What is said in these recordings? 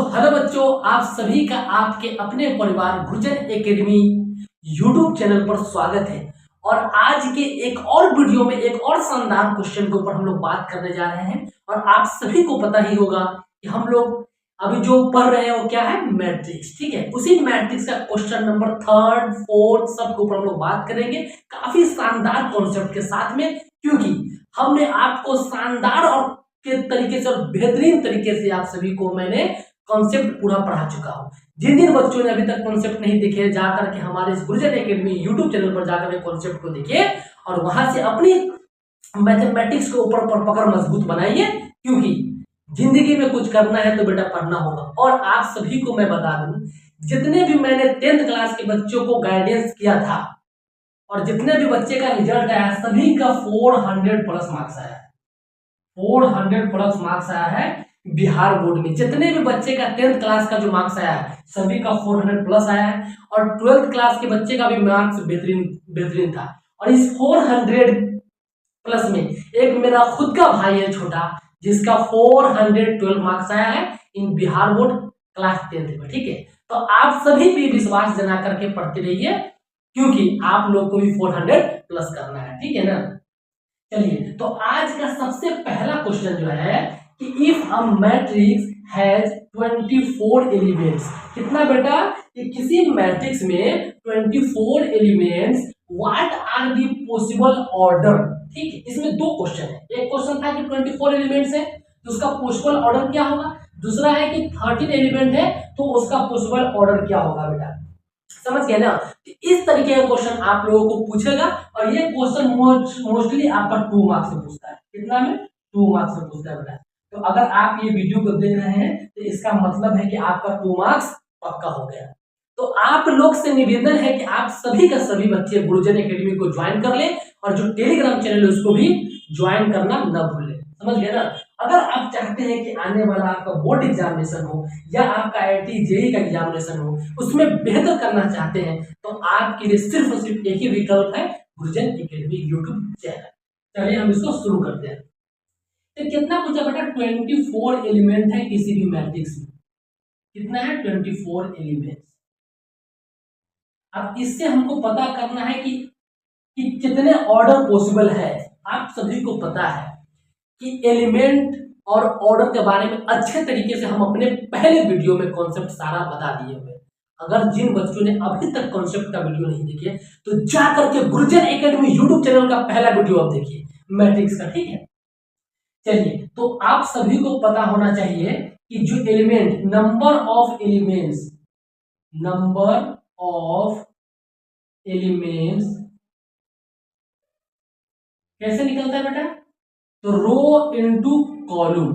Hello बच्चों, आप सभी का आपके अपने परिवार गुरुजन एकेडमी यूट्यूब चैनल पर स्वागत है। और आज के एक और वीडियो में एक और शानदार क्वेश्चन के ऊपर हम लोग बात करने जा रहे हैं। और आप सभी को पता ही होगा कि हम लोग अभी जो पढ़ रहे हैं वो क्या है, मैट्रिक्स। ठीक है, उसी मैट्रिक्स का क्वेश्चन नंबर 3, 4 सब के ऊपर हम लोग बात करेंगे काफी शानदार कॉन्सेप्ट के साथ में, क्योंकि हमने आपको शानदार और के तरीके से और बेहतरीन तरीके से आप सभी को मैंने कॉन्सेप्ट पूरा पढ़ा चुका हूं। जिन जिन बच्चों ने अभी तक कॉन्सेप्ट नहीं देखे, जाकर के हमारे इस गुरुजन एकेडमी यूट्यूब चैनल पर जाकर के कॉन्सेप्ट को देखिए और वहां से अपनी मैथमेटिक्स के ऊपर पकड़ मजबूत बनाइए, क्योंकि जिंदगी में कुछ करना है तो बेटा पढ़ना होगा। और आप सभी को मैं बता दूं, जितने भी मैंने 10th क्लास के बच्चों को गाइडेंस किया था और जितने भी बच्चे का रिजल्ट आया, सभी का 400 प्लस मार्क्स आया है। 400 प्लस मार्क्स आया है बिहार बोर्ड में। जितने भी बच्चे का 10th क्लास का जो मार्क्स आया है, सभी का 400 प्लस आया है। और 12th क्लास के बच्चे का भी मार्क्स बेहतरीन था। और इस 400 प्लस में एक मेरा खुद का भाई है छोटा, जिसका 412 मार्क्स आया है इन बिहार बोर्ड क्लास 10th में। ठीक है, तो आप सभी भी विश्वास जमा करके पढ़ते रहिए, क्योंकि आप लोग को भी 400 प्लस करना है। ठीक है ना। चलिए, तो आज का सबसे पहला क्वेश्चन जो है कि if a matrix has 24 elements. कितना बेटा, कि किसी मैट्रिक्स में 24 elements, what are the possible order. ठीक है, इसमें दो क्वेश्चन है। एक क्वेश्चन था कि 24 एलिमेंट्स है तो उसका पॉसिबल ऑर्डर क्या होगा, दूसरा है कि 13 एलिमेंट है तो उसका पॉसिबल ऑर्डर क्या होगा। बेटा समझ गए ना। तो इस तरीके का क्वेश्चन आप लोगों को पूछेगा और ये क्वेश्चन मोस्टली आपका 2 मार्क्स से पूछता है। कितना में, 2 मार्क्स से पूछता है बेटा। तो अगर आप ये वीडियो को देख रहे हैं तो इसका मतलब है कि आपका 2 मार्क्स पक्का हो गया। तो आप लोग से निवेदन है कि आप सभी का सभी बच्चे गुरुजन एकेडमी को ज्वाइन कर ले और जो टेलीग्राम चैनल है उसको भी ज्वाइन करना न भूलें। समझ गए ना। अगर आप चाहते हैं कि आने वाला आपका बोर्ड एग्जामिनेशन हो या आपका IIT JEE का एग्जामिनेशन हो, उसमें बेहतर करना चाहते हैं, तो आपके लिए सिर्फ और सिर्फ एक ही विकल्प है, गुरुजन एकेडमी यूट्यूब चैनल। चलिए हम इसको शुरू करते हैं। तो कितना पूछा बेटा, 24 एलिमेंट है किसी भी मैट्रिक्स में। कितना है, 24 एलिमेंट्स। अब इससे हमको पता करना है कि कितने ऑर्डर पॉसिबल है। आप सभी को पता है कि एलिमेंट और ऑर्डर के बारे में अच्छे तरीके से हम अपने पहले वीडियो में कॉन्सेप्ट सारा बता दिए हुए। अगर जिन बच्चों ने अभी तक कॉन्सेप्ट का वीडियो नहीं देखे तो जा करके गुरुजन एकेडमी यूट्यूब चैनल का पहला वीडियो आप देखिए मैट्रिक्स का। ठीक है, चलिए, तो आप सभी को पता होना चाहिए कि जो एलिमेंट, नंबर ऑफ एलिमेंट्स कैसे निकलता है बेटा, तो रो इनटू कॉलम।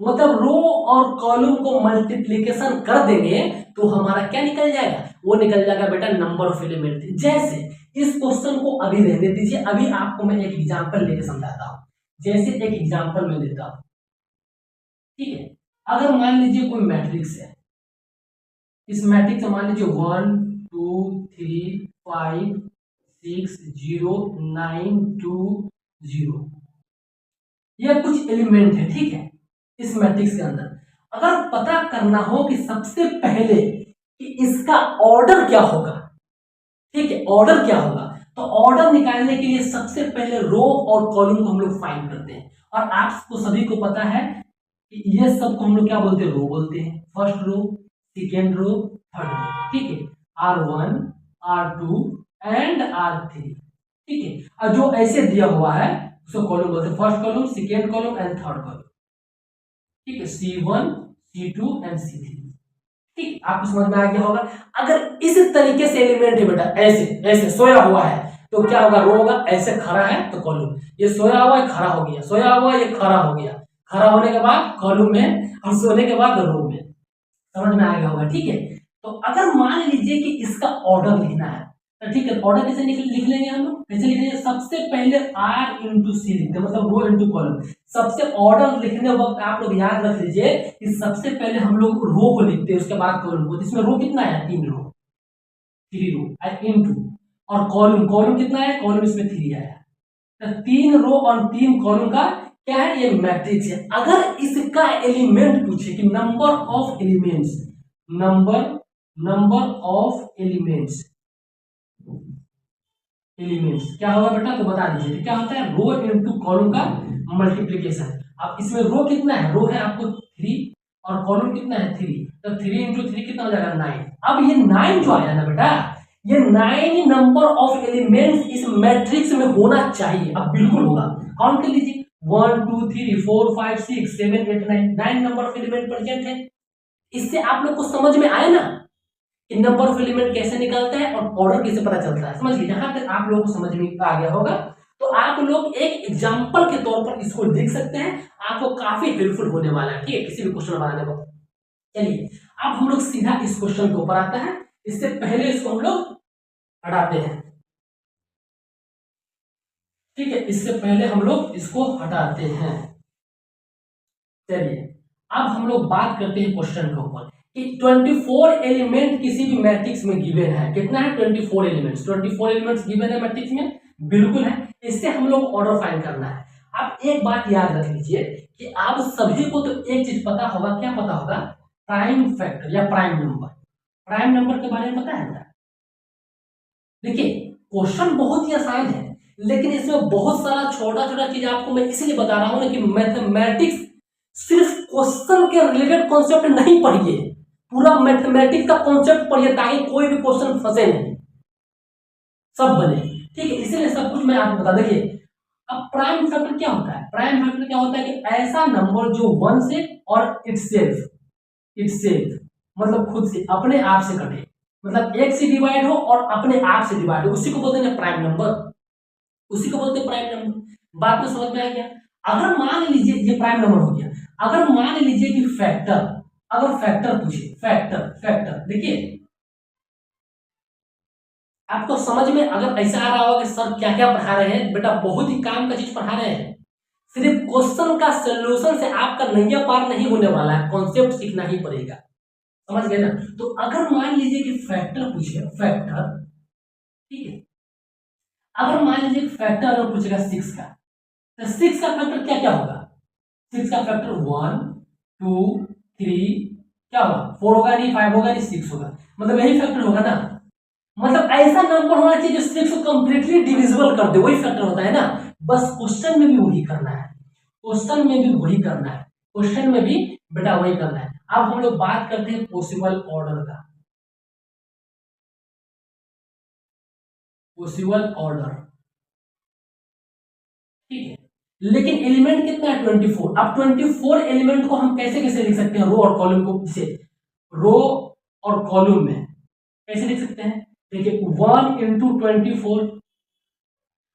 मतलब रो और कॉलम को मल्टीप्लिकेशन कर देंगे तो हमारा क्या निकल जाएगा, वो निकल जाएगा बेटा नंबर ऑफ एलिमेंट। जैसे इस क्वेश्चन को अभी रहने दीजिए, अभी आपको मैं एक एग्जांपल लेके समझाता हूं। जैसे एक एग्जांपल मैं देता हूं। ठीक है, अगर मान लीजिए कोई मैट्रिक्स है, इस मैट्रिक्स में मान लीजिए 1 2 3 5 6 0 9 2 0, यह कुछ एलिमेंट है। ठीक है, इस मैट्रिक्स के अंदर अगर पता करना हो कि सबसे पहले कि इसका ऑर्डर क्या होगा। ठीक है, ऑर्डर क्या होगा, तो ऑर्डर निकालने के लिए सबसे पहले रो और कॉलम को हम लोग फाइंड करते हैं। और आपको सभी को पता है कि ये सब को हम लोग क्या बोलते हैं, रो बोलते हैं। First row, second row, third row. ठीक है, R1 R2 एंड R3। ठीक है, और जो ऐसे दिया हुआ है उसको कॉलम बोलते हैं। First column, second column and third column. ठीक है, C1 C2 एंड C3। ठीक, आपको समझ में आ गया होगा। अगर इस तरीके से एलिमेंट है बेटा, ऐसे ऐसे सोया हुआ है तो क्या होगा, रो होगा। ऐसे खड़ा है तो कॉलम, ये सोया हुआ है खड़ा हो गया, सोया हुआ ये खड़ा हो गया, खड़ा होने के बाद कॉलम में और सोने के बाद रो में। समझ में आ गया होगा। ठीक है, तो अगर मान लीजिए कि इसका ऑर्डर लिखना है तो ठीक है, ऑर्डर कैसे लिख लेंगे हम लोग, कैसे लिखेंगे, सबसे पहले R इंटू सी लिखते हैं, मतलब रो इंटू कॉलम। सबसे ऑर्डर लिखने वक्त आप लोग याद रख लीजिए कि सबसे पहले हम लोग रो को लिखते हैं, उसके बाद कॉलम को। इसमें रो कितना है, 3 रो, 3 रो इंटू, और कॉलम कितना है, कॉलम इसमें 3 आया। तो 3 रो और 3 कॉलम का क्या है, ये मैट्रिक्स है। अगर इसका एलिमेंट पूछे कि number of elements, number of elements क्या होगा बेटा, तो बता दीजिए। तो क्या होता है, रो इनटू कॉलम का मल्टीप्लीकेशन। अब इसमें रो कितना है, रो है आपको 3 और कॉलम कितना है 3, तो 3 इंटू 3 कितना हो जाएगा 9। अब ये 9 जो आया ना बेटा, ये 9 नंबर ऑफ एलिमेंट्स इस मैट्रिक्स में होना चाहिए। अब बिल्कुल होगा, काउंट कर लीजिए 1 2 3 4 5 6 7 8 9 नंबर ऑफ एलिमेंट प्रेजेंट है। इससे आप लोग को समझ में आया ना कि नंबर ऑफ एलिमेंट कैसे निकलता है और ऑर्डर कैसे पता चलता है। समझ गए, जहां तक आप लोगों को समझ में आ गया होगा, तो आप लोग एक एग्जांपल के तौर पर इसको लिख सकते हैं, आपको काफी हेल्पफुल होने वाला है, ठीक है, किसी भी क्वेश्चन बनाने को। चलिए अब हम लोग सीधा इस क्वेश्चन के ऊपर आता है। इससे पहले इसको हम लोग हटाते हैं, ठीक है, इससे पहले हम लोग इसको हटाते हैं। चलिए अब हम लोग बात करते हैं क्वेश्चन के ऊपर कि 24 एलिमेंट किसी भी मैट्रिक्स में गिवन है। कितना है, 24 एलिमेंट्स। 24 एलिमेंट्स गिवन है मैट्रिक्स में, बिल्कुल है। इससे हम लोग ऑर्डर फाइंड करना है। आप एक बात याद रख लीजिए कि आप सभी को तो एक चीज पता होगा, क्या पता होगा, प्राइम फैक्टर या प्राइम नंबर। प्राइम नंबर के बारे में पता है बेटा? देखिए क्वेश्चन बहुत ही आसान है, लेकिन इसमें बहुत सारा छोटा छोटा चीज आपको मैं इसलिए बता रहा हूं ना कि मैथमेटिक्स सिर्फ क्वेश्चन के रिलेटेड कॉन्सेप्ट नहीं पढ़िए, पूरा मैथमेटिक्स का कॉन्सेप्ट पढ़िए, ताकि कोई भी क्वेश्चन फंसे नहीं, सब बने, ठीक है। इसीलिए सब कुछ मैं आपको बता। देखिए अब प्राइम फैक्टर क्या होता है, प्राइम फैक्टर क्या होता है कि ऐसा नंबर जो 1 से और इटसेल्फ मतलब खुद से, अपने आप से कटे, मतलब 1 से डिवाइड हो और अपने आप से डिवाइड हो, उसी को बोलते हैं प्राइम नंबर, उसी को बोलते हैं प्राइम नंबर। बात में समझ में आ गया? अगर मान लीजिए ये प्राइम नंबर हो गया, अगर मान लीजिए कि फैक्टर, अगर फैक्टर पूछे, फैक्टर देखिए आपको समझ में अगर ऐसा आ रहा होगा कि सर क्या क्या पढ़ा रहे हैं, बेटा बहुत ही काम का चीज पढ़ा रहे हैं। सिर्फ क्वेश्चन का सोल्यूशन से आपका नैया पार नहीं होने वाला है, कॉन्सेप्ट सीखना ही पड़ेगा, समझ गए ना। तो अगर मान लीजिए कि फैक्टर पूछे, फैक्टर, ठीक है, अगर मान लीजिए फैक्टर अगर पूछेगा 6 का, तो 6 का फैक्टर क्या क्या होगा, 6 का फैक्टर 1 2 3 क्या होगा, 4 होगा नहीं, 5 होगा नहीं, 6 होगा, मतलब यही फैक्टर होगा ना। मतलब ऐसा नंबर होना चाहिए जो 6 को कंप्लीटली डिविजिबल कर दे, वही फैक्टर होता है ना। बस क्वेश्चन में भी वही करना है, क्वेश्चन में भी वही करना है, क्वेश्चन में भी बेटा वही करना है। अब हम लोग बात करते हैं पॉसिबल ऑर्डर का, पॉसिबल ऑर्डर, ठीक है। लेकिन एलिमेंट कितना है, 24। अब 24 एलिमेंट को हम कैसे कैसे लिख सकते हैं, रो और कॉलम को, जिसे रो और कॉलम में कैसे लिख सकते हैं, देखिए 1 इंटू 24।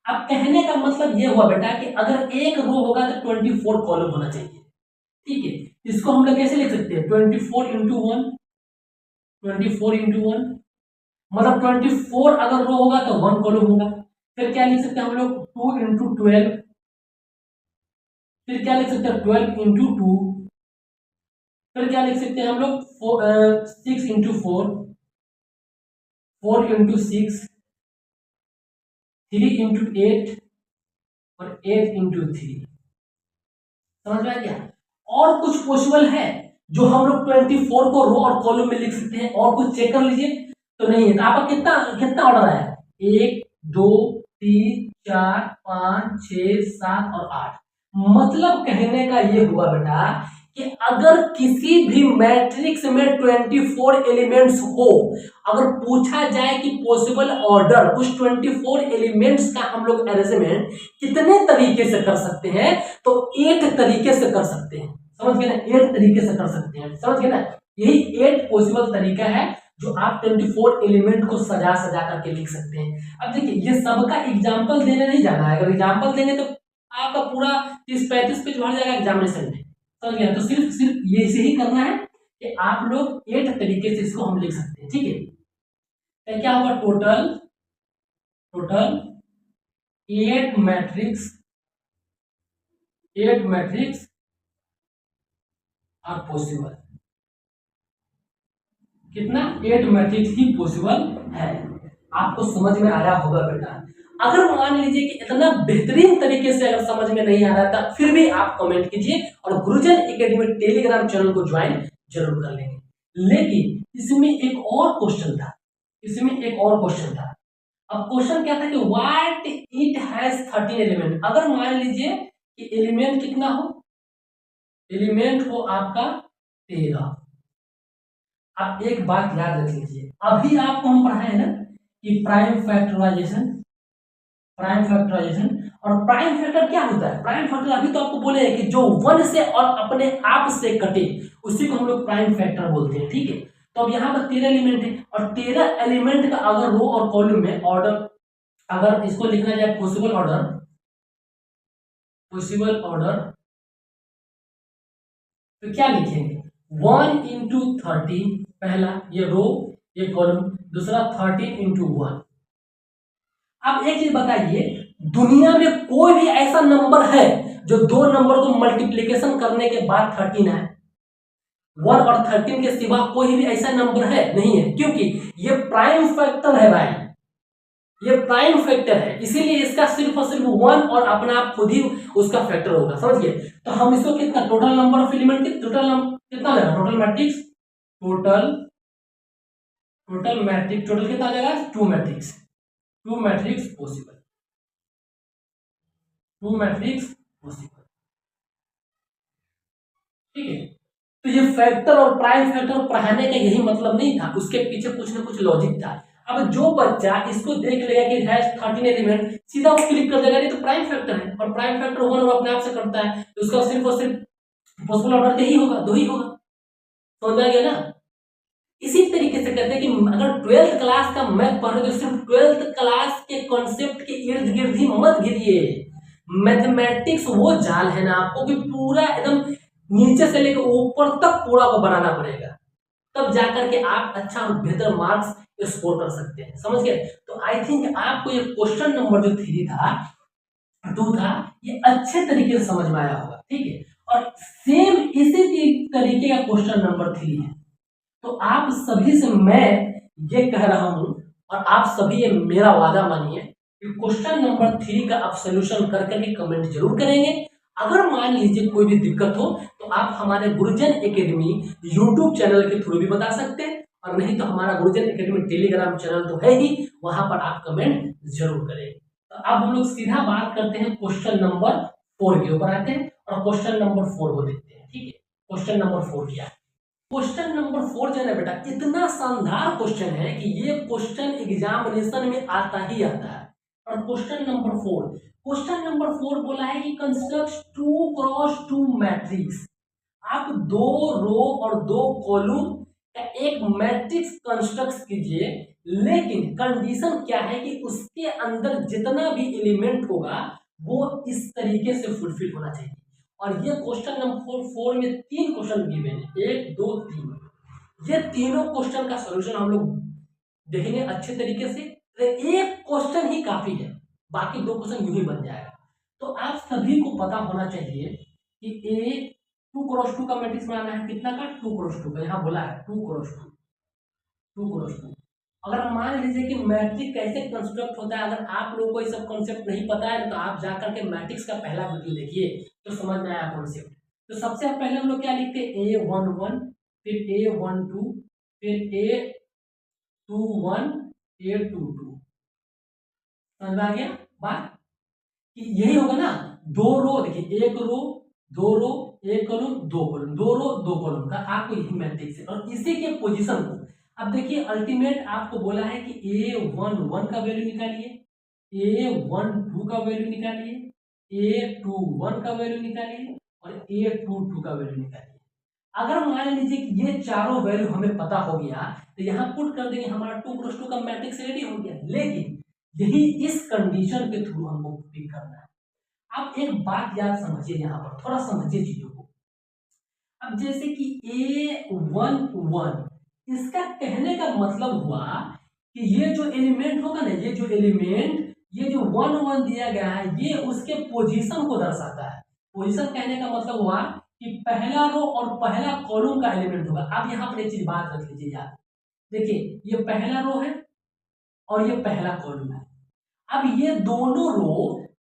अब कहने का मतलब ये हुआ बेटा कि अगर एक रो होगा तो 24 कॉलम होना चाहिए, ठीक है। इसको हम लोग कैसे लिख सकते हैं, 24 इंटू 1, 24 इंटू 1, मतलब 24 अगर रो होगा तो 1 कॉलम होगा। फिर क्या लिख सकते हैं हम लोग, 2 इंटू 12, फिर क्या लिख सकते हैं 12 इंटू 2, फिर क्या लिख सकते हैं हम लोग 6 इंटू 4, 4 इंटू 6, 3 इंटू 8 और 8 इंटू 3। समझ में आ गया? और कुछ पॉसिबल है जो हम लोग 24 को रो और कॉलम में लिख सकते हैं, और कुछ चेक कर लीजिए, तो नहीं है। तो आपका कितना कितना ऑर्डर आया, 1 2 3 4 5 6 7 और 8। मतलब कहने का ये हुआ बेटा कि अगर किसी भी मैट्रिक्स में 24 एलिमेंट्स हो, अगर पूछा जाए कि पॉसिबल ऑर्डर उस 24 एलिमेंट्स का हम लोग अरेंजमेंट कितने तरीके से कर सकते हैं, तो 8 तरीके से कर सकते हैं। समझ गए ना, 8 तरीके से कर सकते हैं, समझ गए ना। यही 8 पॉसिबल तरीका है जो आप 24 एलिमेंट को सजा सजा करके लिख सकते हैं। अब देखिए ये सबका एग्जाम्पल देने नहीं जाना है, अगर एग्जाम्पल देंगे तो आपका पूरा 30-35 पेज भर जाएगा एग्जामिनेशन में, समझ गया। तो सिर्फ सिर्फ ये इसे ही करना है कि आप लोग 8 तरीके से इसको हम लिख सकते हैं, ठीक है। तो क्या होगा, total total 8 matrix, 8 matrix are possible. कितना, 8 मैट्रिक्स ही पॉसिबल है। आपको समझ में आया होगा बेटा। अगर मान लीजिए कि इतना बेहतरीन तरीके से अगर समझ में नहीं आ रहा था, फिर भी आप कमेंट कीजिए और गुरुजन एकेडमी टेलीग्राम चैनल को ज्वाइन जरूर कर लेंगे। लेकिन इसमें एक और क्वेश्चन था, अब क्वेश्चन क्या था कि व्हाट इट हैज 13 एलिमेंट। अगर मान लीजिए कि एलिमेंट कितना हो, एलिमेंट हो आपका 13। आप एक बात याद रख लीजिए, अभी आपको हम पढ़ाए ना कि प्राइम फैक्टराइजेशन, और प्राइम फैक्टर क्या होता है? प्राइम फैक्टर अभी तो आपको बोले हैं कि जो 1 से और अपने आप से कटे उसी को हम लोग प्राइम फैक्टर बोलते हैं, ठीक है। तो अब यहाँ पर 13 एलिमेंट है और 13 एलिमेंट का अगर रो और कॉलम में ऑर्डर, अगर इसको लिखना जाए पॉसिबल ऑर्डर, तो क्या लिखेंगे? 1 इंटू 13 पहला, ये रो ये कॉलम, दूसरा 13 इंटू 1। अब एक चीज बताइए, दुनिया में कोई भी ऐसा नंबर है जो दो नंबर को मल्टीप्लीकेशन करने के बाद 13 है? 1 और 13 के सिवा कोई भी ऐसा नंबर है? नहीं है, क्योंकि ये प्राइम फैक्टर है भाई, ये प्राइम फैक्टर है, इसीलिए इसका सिर्फ और सिर्फ 1 और अपना आप खुद ही उसका फैक्टर होगा, समझिए। तो हम इसको कितना, total number of element total कितना लेगा, total matrix, total matrix, total कितना आ जाएगा? 2 मैट्रिक्स पॉसिबल, ठीक है। तो ये फैक्टर और प्राइम फैक्टर पढ़ाने का यही मतलब नहीं था, उसके पीछे कुछ ना कुछ लॉजिक था। अब जो बच्चा इसको देख लेगा कि हैश 13 एलिमेंट, सीधा वो क्लिक कर देगा, ये तो प्राइम फैक्टर है और प्राइम फैक्टर 1 और अपने आप से करता है, तो उसका सिर्फ और सिर्फ पॉसिबल ऑर्डर ही होगा, 2 ही होगा, समझ आ गया ना। इसी तरीके से कहते हैं कि अगर 12th क्लास का मैथ पढ़ रहे तो सिर्फ 12th क्लास के कॉन्सेप्ट के इर्द गिर्द ही मत घिरिए। मैथमेटिक्स वो जाल है ना, आपको कि पूरा एकदम नीचे से लेकर ऊपर तक पूरा को बनाना पड़ेगा, तब जाकर के आप अच्छा और बेहतर मार्क्स स्कोर कर सकते हैं, समझ गए। तो आई थिंक आपको ये क्वेश्चन नंबर जो 3 था, 2 था, ये अच्छे तरीके से समझ में आया होगा, ठीक है। और सेम इसी तरीके का क्वेश्चन नंबर 3 है। तो आप सभी से मैं ये कह रहा हूं और आप सभी ये मेरा वादा मानिए कि क्वेश्चन नंबर 3 का आप सोल्यूशन कर करके कमेंट जरूर करेंगे। अगर मान लीजिए कोई भी दिक्कत हो तो आप हमारे गुरुजन एकेडमी यूट्यूब चैनल के थ्रू भी बता सकते हैं, और नहीं तो हमारा गुरुजन एकेडमी टेलीग्राम चैनल तो है ही, वहां पर आप कमेंट जरूर करें। तो अब हम लोग सीधा बात करते हैं क्वेश्चन नंबर 4 के ऊपर आते हैं और क्वेश्चन नंबर 4 को देखते हैं, ठीक है। क्वेश्चन नंबर 4 क्या है? क्वेश्चन नंबर 4 जो है ना बेटा, इतना शानदार क्वेश्चन है कि ये क्वेश्चन एग्जामिनेशन में आता ही आता है। और क्वेश्चन नंबर 4 बोला है कि कंस्ट्रक्ट 2x2 मैट्रिक्स। आप 2 रो और 2 कॉलम का एक मैट्रिक्स कंस्ट्रक्ट कीजिए, लेकिन कंडीशन क्या है कि उसके अंदर जितना भी एलिमेंट होगा वो इस तरीके से फुलफिल होना चाहिए। और ये क्वेश्चन नंबर 4 में 3 क्वेश्चन गिवन है, 1 2 3। ये तीनों क्वेश्चन का सॉल्यूशन हम लोग देखेंगे अच्छे तरीके से। तो एक क्वेश्चन ही काफी है, बाकी 2 क्वेश्चन यूं ही बन जाएगा। तो आप सभी को पता होना चाहिए कि ए 2x2 का मैट्रिक्स बनाना है, कितना का? 2x2 का, यहाँ बोला है 2x2। अगर मान लीजिए कि मैट्रिक्स कैसे कंस्ट्रक्ट होता है, अगर आप लोगों को ये सब कॉन्सेप्ट नहीं पता है तो आप जाकर के मैट्रिक्स का पहला वीडियो देखिए तो समझ में आया कॉन्सेप्ट। तो सबसे पहले हम लोग क्या लिखते हैं? A11, फिर A12, फिर A21, A22। समझ में आ गया बात कि यही होगा ना। 2 रो, देखिए 1 रो 2 रो 1 कॉलम 2 कॉलम, 2 रो 2 कॉलम का आपको यही मैट्रिक्स है। और इसी के पोजीशन को अब देखिए, अल्टीमेट आपको बोला है कि A11 का वैल्यू निकालिए, A12 का वैल्यू निकालिए, A21 का वैल्यू निकालिए और A22 का वैल्यू निकालिए। अगर मान लीजिए कि ये चारों वैल्यू हमें पता हो गया तो यहाँ पुट कर देंगे, हमारा 2x2 का मैट्रिक्स रेडी हो गया। लेकिन यही इस कंडीशन के थ्रू हमको पिक करना है। आप एक बात याद समझिए, यहाँ पर थोड़ा समझिए चीजों को। अब जैसे कि A11, इसका कहने का मतलब हुआ कि ये जो एलिमेंट होगा ना, ये जो 1 1 दिया गया है, ये उसके पोजीशन को दर्शाता है। पोजीशन कहने का मतलब हुआ कि पहला रो और पहला कॉलम का एलिमेंट होगा। अब यहाँ पर एक चीज बात रख लीजिए याद, देखिए ये पहला रो है और ये पहला कॉलम है। अब ये दोनों रो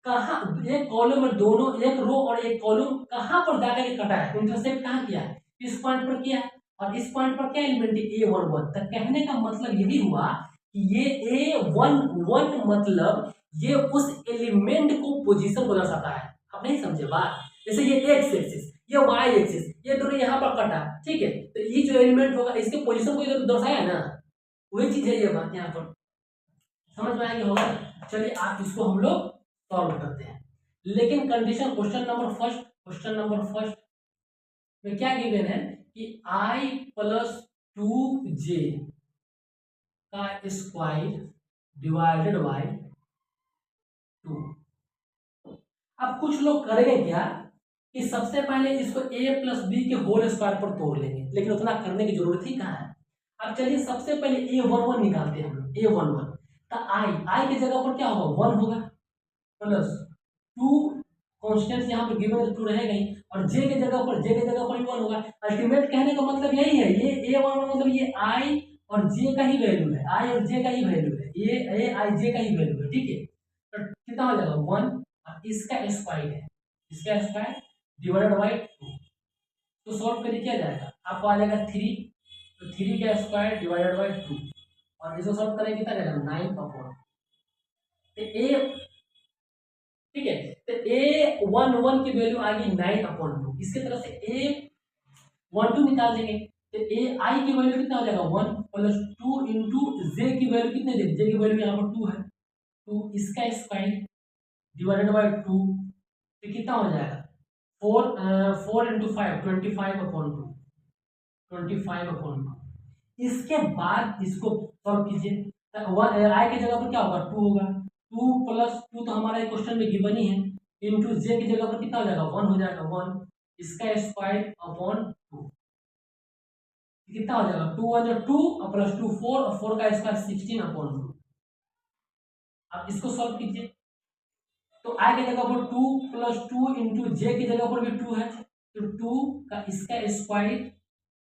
कहाँ, एक कॉलम में दोनों, एक रो और एक कॉलम कहाँ पर जाकर के कटा है, इंटरसेक्ट कहाँ किया है, इस पॉइंट पर किया है। और इस पॉइंट पर क्या एलिमेंट है, A11। तो कहने का मतलब यही हुआ कि ये A11 मतलब ये उस एलिमेंट को पोजीशन को दर्शाता है। आप नहीं समझे बात? जैसे ये एक्स एक्सिस, ये वाई एक्सिस, ये दोनों यहाँ पर कटा, ठीक है, तो ये जो एलिमेंट होगा इसके पोजीशन को इधर दर्शाया है ना, वही चीज है ये बात यहाँ पर। समझ में आएगी होगा? चलिए आप इसको हम लोग सॉल्व करते हैं। लेकिन कंडीशन क्वेश्चन नंबर फर्स्ट में क्या गिवन है कि I + 2j का स्क्वायर डिवाइडेड बाय 2। अब कुछ लोग करेंगे क्या कि सबसे पहले इसको a + b के होल स्क्वायर पर तोड़ लेंगे, लेकिन उतना करने की जरूरत ही कहाँ है। अब चलिए सबसे पहले A11 निकालते हैं हम लोग। A11 तो I की जगह पर क्या होगा, 1 होगा, प्लस 2 कॉन्स्टेंट यहाँ पर गिवन 2 रहेगा ही, और j की जगह पर 1 होगा। अल्टीमेट कहने का मतलब यही है, ये A11 मतलब ये I और j का ही वैल्यू है, I और j का ही वैल्यू है, ये I j का ही वैल्यू है, ठीक है। तो कितना हो जाएगा 1, और इसका स्क्वायर है, इसका स्क्वायर डिवाइडेड बाय 2। तो सॉल्व करके क्या जाएगा, आपको आ जाएगा 3, तो 3 का स्क्वायर डिवाइडेड बाय 2, और इसको सॉल्व करेंगे कितना जाएगा 9/4। तो ए, ठीक है, तो A11 की वैल्यू आ गई 9/2। इसके तरफ से A12 निकाल देंगे, तो AI की वैल्यू कितना हो जाएगा 1 + 2 × J की वैल्यू कितने दे, J की वैल्यू यहाँ पर 2 है, तो इसका स्क्वायर डिवाइडेड बाय 2, तो कितना हो जाएगा 4 × 5 25/2, 25/2। इसके बाद इसको सॉल्व कीजिए, I की जगह पर क्या होगा 2 होगा, 2 + 2 तो हमारा क्वेश्चन में गिवन ही है, इंटू J की जगह पर कितना हो जाएगा 1 हो जाएगा, 1 इसका स्क्वायर अपॉन 2, कितना हो जाएगा 2 1 जो 2 और प्लस 2 4, और 4 का स्क्वायर 16/2। अब इसको सॉल्व कीजिए, तो I की जगह पर 2 + 2 × J की जगह पर भी 2 है, तो 2 का इसका स्क्वायर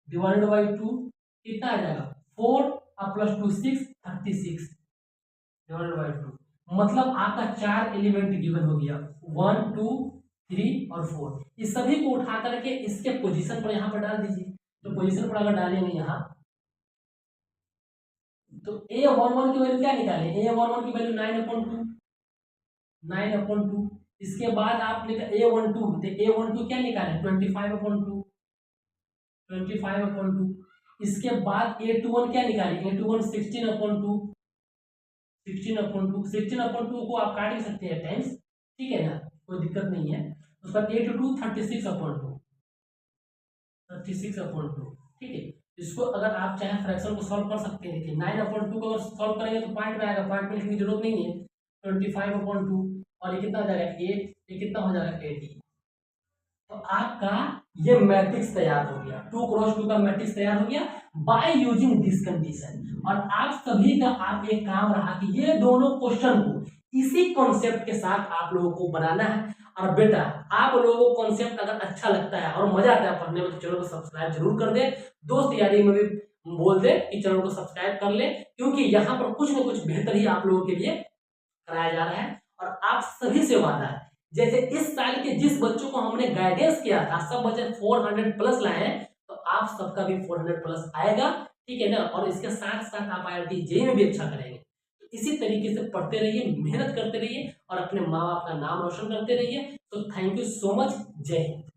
डिवाइडेड बाय 2 कितना आ जाएगा 4 और प्लस 2 6, 36 डिवाइडेड बाय 2। मतलब आपका 4 एलिमेंट गिवन हो गया, 1 2 3 और 4। इस सभी को उठा करके इसके पोजीशन पर यहाँ पर डाल दीजिए। तो पोजीशन पर अगर डालेंगे यहाँ, तो A11 की वैल्यू क्या निकालें, A11 की वैल्यू 9/2, 9/2। इसके बाद आप A12, तो A12 क्या निकालें 25/2, 25/2। इसके बाद A21 क्या निकालें, A21 16/2, 16/2। 16/2 को आप काट भी सकते हैं टाइम्स, ठीक है ना, कोई दिक्कत नहीं है। उसका A22 36/2, 36/2, ठीक है। इसको अगर आप चाहे फ्रैक्शन को सॉल्व कर सकते हैं, देखिए 9/2 को अगर सॉल्व करेंगे तो पॉइंट में आएगा, पॉइंट में लिखने की जरूरत नहीं है, 25/2, और ये कितना हो जाएगा 8, ये कितना हो जाएगा 80। तो आपका ये मैट्रिक्स तैयार हो गया, 2x2 का मैट्रिक्स तैयार हो गया बाय यूजिंग दिस कंडीशन। और आप सभी का आप एक काम रहा कि ये दोनों क्वेश्चन को इसी कॉन्सेप्ट के साथ आप लोगों को बनाना है। और बेटा आप लोगों को कॉन्सेप्ट अगर अच्छा लगता है और मजा आता है पढ़ने में, तो चैनल को सब्सक्राइब जरूर कर दे, दोस्त यारी में भी बोल दे कि चैनल को सब्सक्राइब कर ले, क्योंकि यहाँ पर कुछ ना कुछ बेहतर ही आप लोगों के लिए कराया जा रहा है। और आप सभी से वादा है, जैसे इस साल के जिस बच्चों को हमने गाइडेंस किया था सब बच्चे 400+ लाए हैं, तो आप सबका भी 400+ आएगा, ठीक है ना। और इसके साथ साथ आप IIT JEE में भी अच्छा करेंगे। तो इसी तरीके से पढ़ते रहिए, मेहनत करते रहिए, और अपने माँ बाप का नाम रोशन करते रहिए। तो थैंक यू सो मच, जय हिंद।